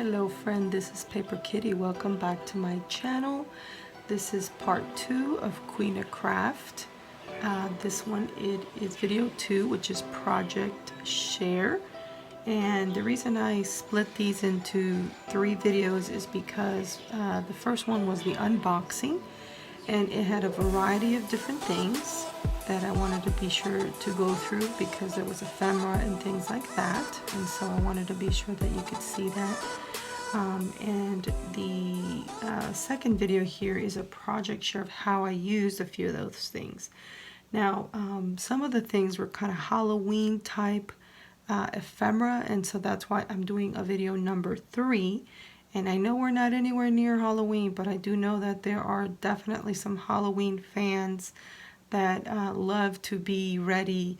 Hello friend, this is Paper Kitty. Welcome back to my channel. This is part 2 of Queenacraft. This one it is video 2, which is project share. And the reason I split these into 3 videos is because the first one was the unboxing, and it had a variety of different things that I wanted to be sure to go through because there was ephemera and things like that, and so I wanted to be sure that you could see that. And the second video here is a project share of how I used a few of those things. Now, some of the things were kind of Halloween type ephemera, and so that's why I'm doing a video number 3. And I know we're not anywhere near Halloween, but I do know that there are definitely some Halloween fans that love to be ready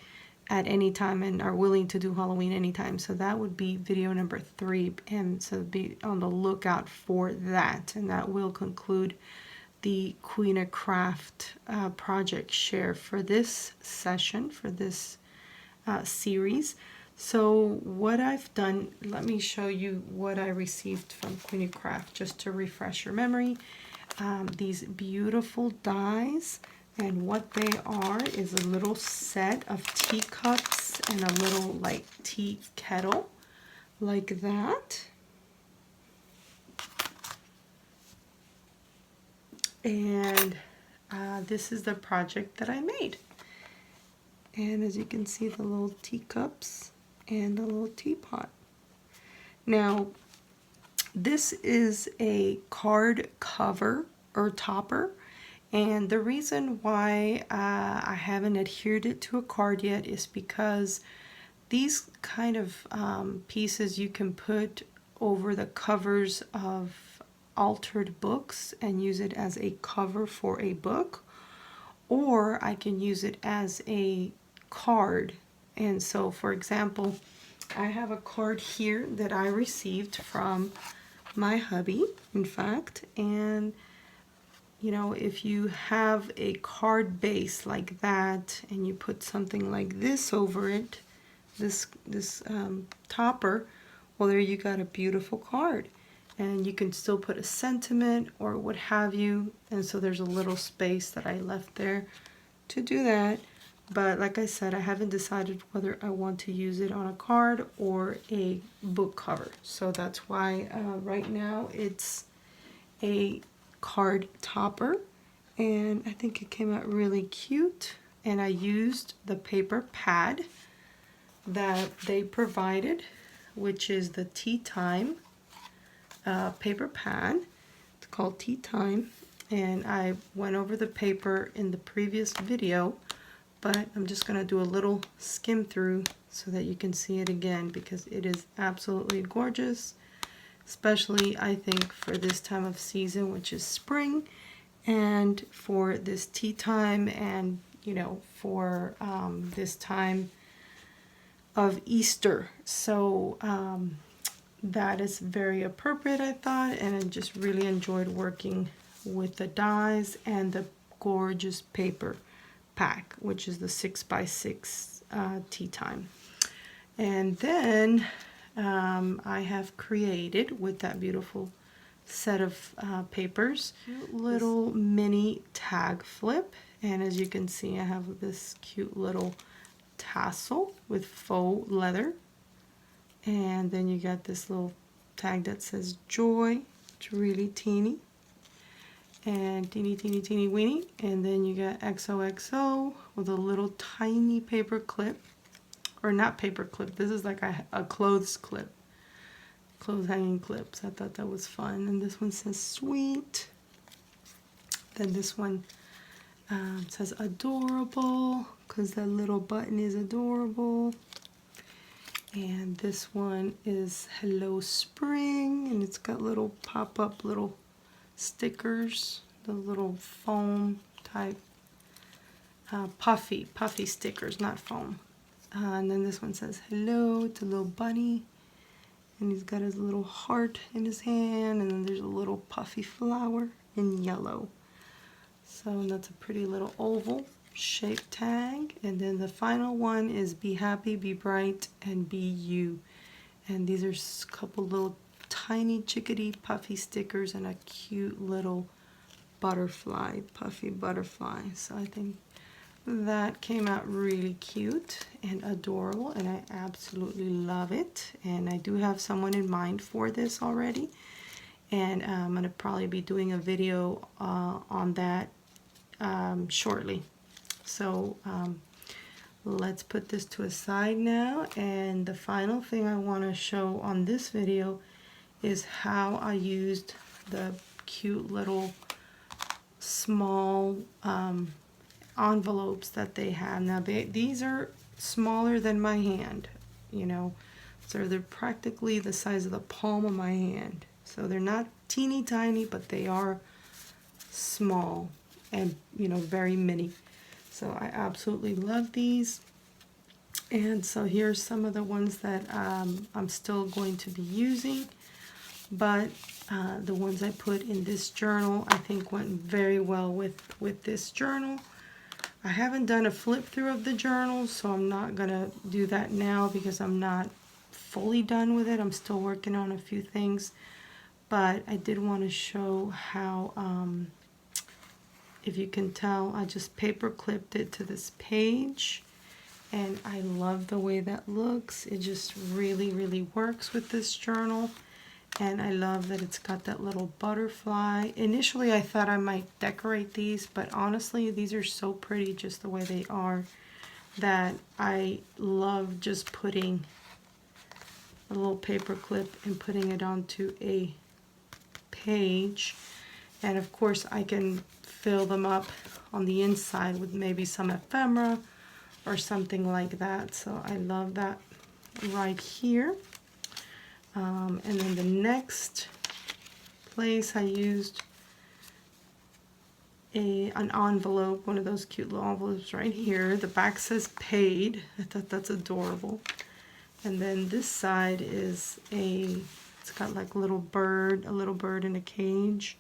at any time and are willing to do Halloween anytime. So that would be video number 3, and so be on the lookout for that. And that will conclude the Queenacraft project share for this session, for this series. So what I've done, let me show you what I received from Queenacraft just to refresh your memory. These beautiful dies, and what they are is a little set of teacups and a little like tea kettle like that. And this is the project that I made. And as you can see, the little teacups and the little teapot. Now, this is a card cover or topper, and the reason why I haven't adhered it to a card yet is because these kind of pieces you can put over the covers of altered books and use it as a cover for a book, or I can use it as a card. And so, for example, I have a card here that I received from my hubby, in fact, and you know, if you have a card base like that and you put something like this over it, this topper, well, there you got a beautiful card. And you can still put a sentiment or what have you, and so there's a little space that I left there to do that. But like I said, I haven't decided whether I want to use it on a card or a book cover. So that's why right now it's a card topper, and I think it came out really cute. And I used the paper pad that they provided, which is the Tea Time paper pad. It's called Tea Time, and I went over the paper in the previous video, but I'm just going to do a little skim through so that you can see it again, because it is absolutely gorgeous, especially I think for this time of season, which is spring, and for this tea time, and you know, for this time of Easter. So that is very appropriate, I thought, and I just really enjoyed working with the dies and the gorgeous paper pack, which is the 6x6 Tea Time. And then I have created, with that beautiful set of papers, little mini tag flip. And as you can see, I have this cute little tassel with faux leather. And then you got this little tag that says joy. It's really teeny. And teeny, teeny, teeny, weeny. And then you got XOXO with a little tiny paper clip. Or not paper clip, this is like a clothes clip. Clothes hanging clips. I thought that was fun. And this one says sweet. Then this one says adorable, because that little button is adorable. And this one is hello spring, and it's got little pop-up little stickers, the little foam type puffy stickers, not foam. And then this one says hello. It's a little bunny, and he's got his little heart in his hand, and then there's a little puffy flower in yellow. So that's a pretty little oval shaped tag. And then the final one is be happy, be bright, and be you. And these are a couple little tiny chickadee puffy stickers and a cute little butterfly, puffy butterfly. So I think that came out really cute and adorable, and I absolutely love it. And I do have someone in mind for this already, and I'm going to probably be doing a video on that shortly. So let's put this to a side now, and the final thing I want to show on this video is how I used the cute little small envelopes that they have. Now these are smaller than my hand, you know, so they're practically the size of the palm of my hand. So they're not teeny tiny, but they are small and, you know, very mini. So I absolutely love these. And so here's some of the ones that I'm still going to be using, but the ones I put in this journal I think went very well with this journal. I haven't done a flip through of the journal, so I'm not gonna do that now because I'm not fully done with it. I'm still working on a few things, but I did want to show how, if you can tell, I just paper clipped it to this page, and I love the way that looks. It just really, really works with this journal. And I love that it's got that little butterfly. Initially I thought I might decorate these, but honestly these are so pretty just the way they are that I love just putting a little paper clip and putting it onto a page. And of course I can fill them up on the inside with maybe some ephemera or something like that. So I love that right here. And then the next place I used an envelope, one of those cute little envelopes right here. The back says paid. I thought that's adorable. And then this side is it's got like a little bird in a cage.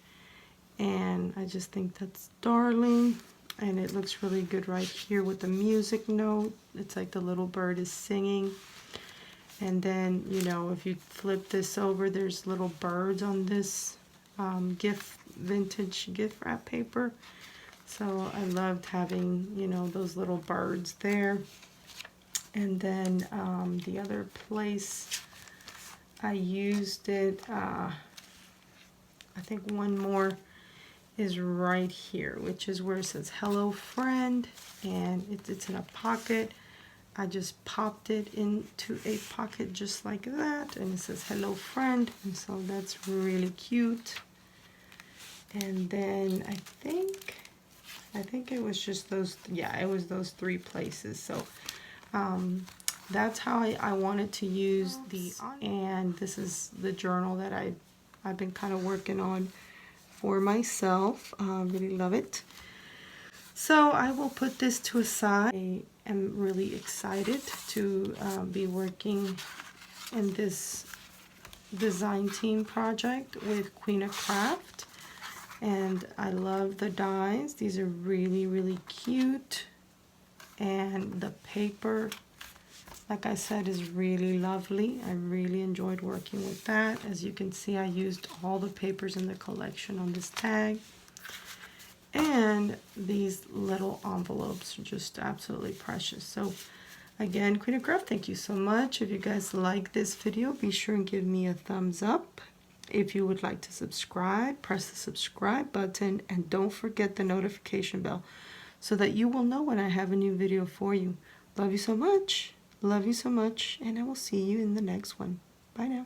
And I just think that's darling. And it looks really good right here with the music note. It's like the little bird is singing. And then, you know, if you flip this over, there's little birds on this vintage gift wrap paper. So I loved having, you know, those little birds there. And then the other place I used it, I think one more is right here, which is where it says hello friend, and it's in a pocket. I just popped it into a pocket just like that, and it says hello friend, and so that's really cute. And then I think it was just those, yeah, it was those three places. So that's how I wanted to use the, and this is the journal that I've been kind of working on for myself. Really love it. So I will put this to a side. I am really excited to be working in this design team project with Queenacraft, and I love the dies. These are really, really cute, and the paper, like I said, is really lovely. I really enjoyed working with that. As you can see, I used all the papers in the collection on this tag. And these little envelopes are just absolutely precious. So again, Queenacraft, thank you so much. If you guys like this video, be sure and give me a thumbs up. If you would like to subscribe, press the subscribe button, and don't forget the notification bell so that you will know when I have a new video for you. Love you so much. Love you so much, and I will see you in the next one. Bye now.